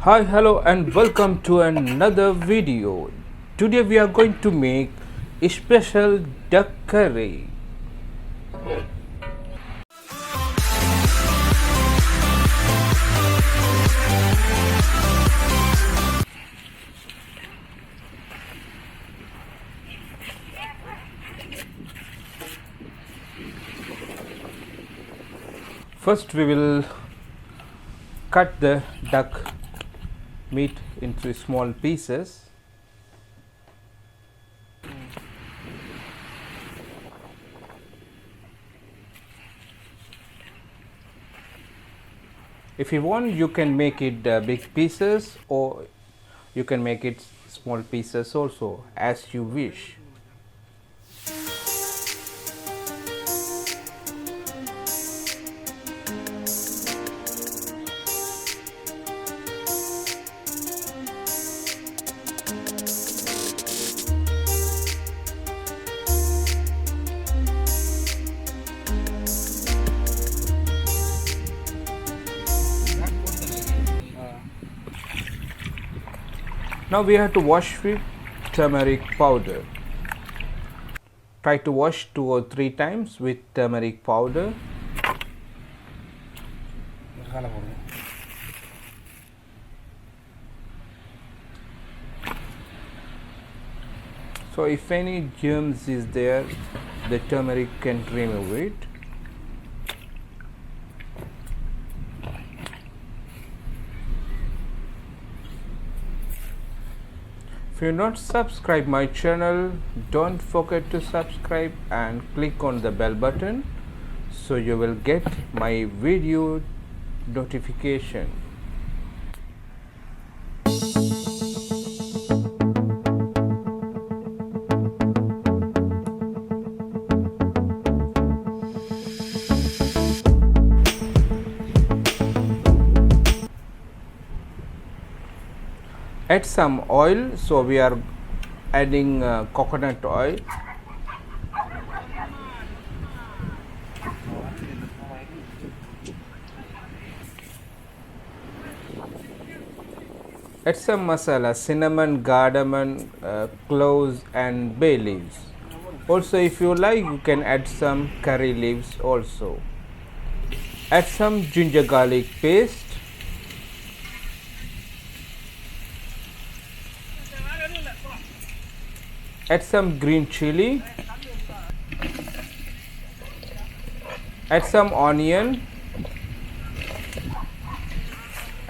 Hi, hello, and welcome to another video. Today we are going to make a special duck curry. First, we will cut the duck meat into small pieces. If you want, you can make it big pieces or you can make it small pieces also, as you wish. Now we have to wash with turmeric powder. Try to wash 2 or 3 times with turmeric powder. So if any germs is there, the turmeric can remove it. If you not subscribe my channel, don't forget to subscribe and click on the bell button so you will get my video notification. Add some oil, so we are adding coconut oil. Add some masala, cinnamon, cardamom, cloves and bay leaves. Also, if you like, you can add some curry leaves also. Add some ginger garlic paste. Add some green chili. Add some onion.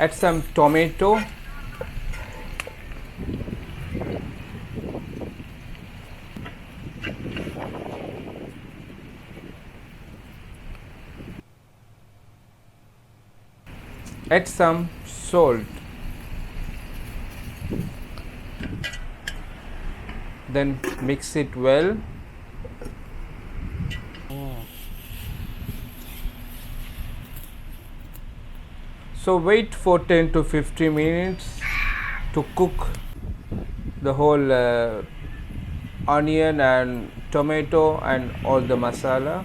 Add some tomato. Add some salt. Then mix it well. So wait for 10 to 15 minutes to cook the whole onion and tomato and all the masala.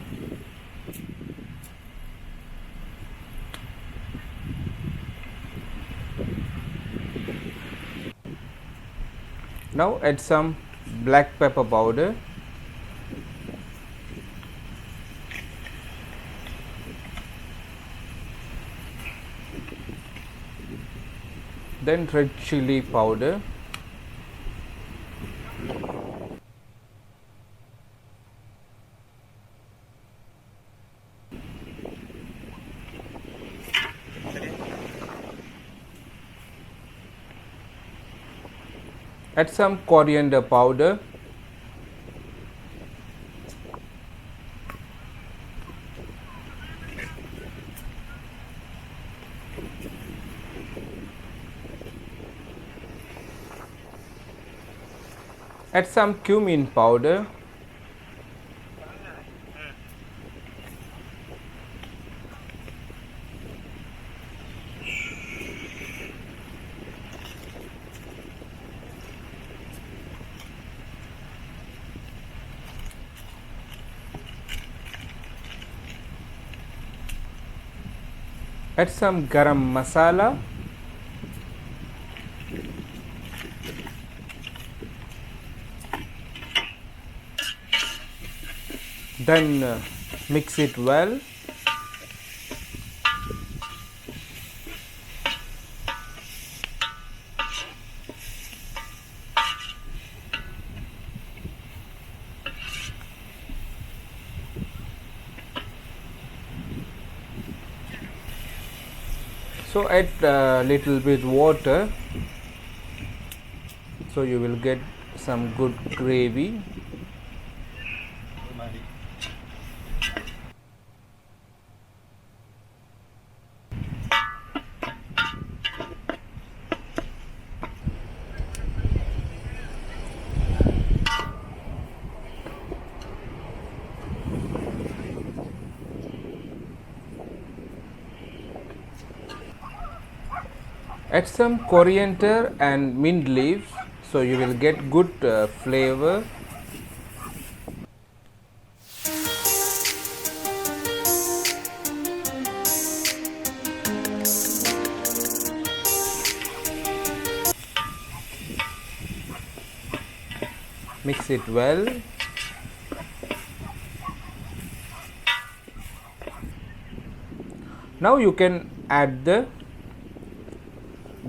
Now add some black pepper powder. Then red chili powder. Add some coriander powder. Add some cumin powder. Add some garam masala. Then mix it well. So add a little bit water, so you will get some good gravy. Add some coriander and mint leaves, so you will get good flavor. Mix it well. Now you can add the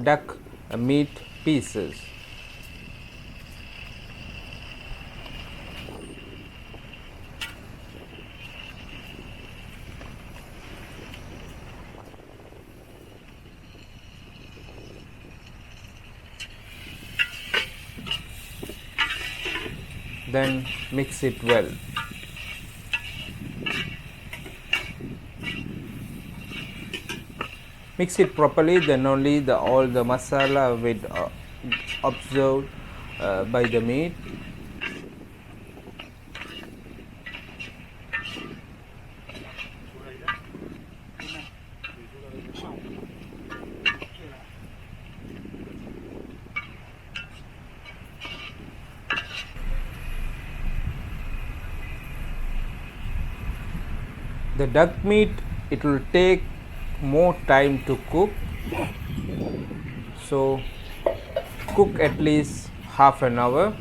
duck meat pieces. Then mix it well. Mix it properly, then only all the masala will absorb by the meat. The duck meat, it will take more time to cook, so cook at least half an hour.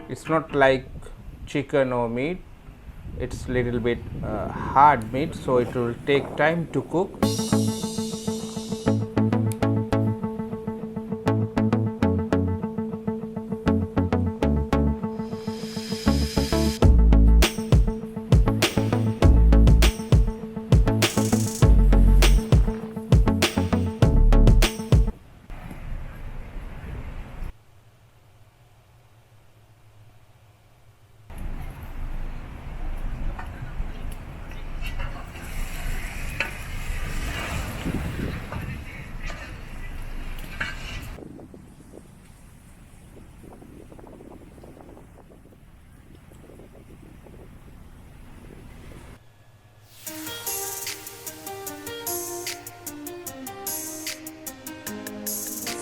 It's not like chicken or meat, it's little bit hard meat, so it will take time to cook.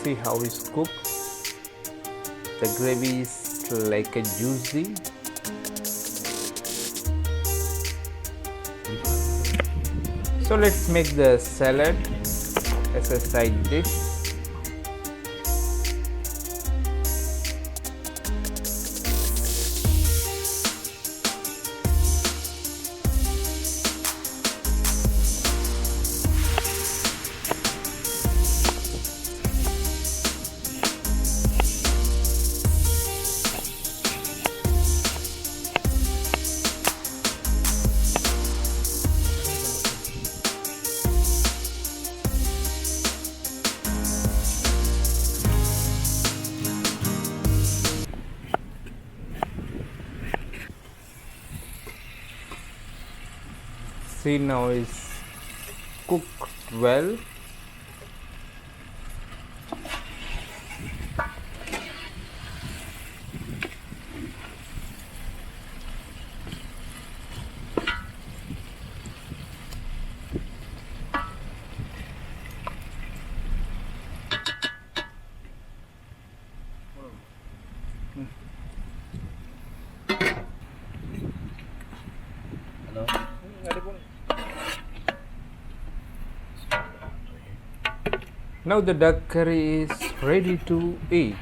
See how it's cooked. The gravy is like a juicy. So let's make the salad as a side dish. See, now is cooked well. Now the duck curry is ready to eat.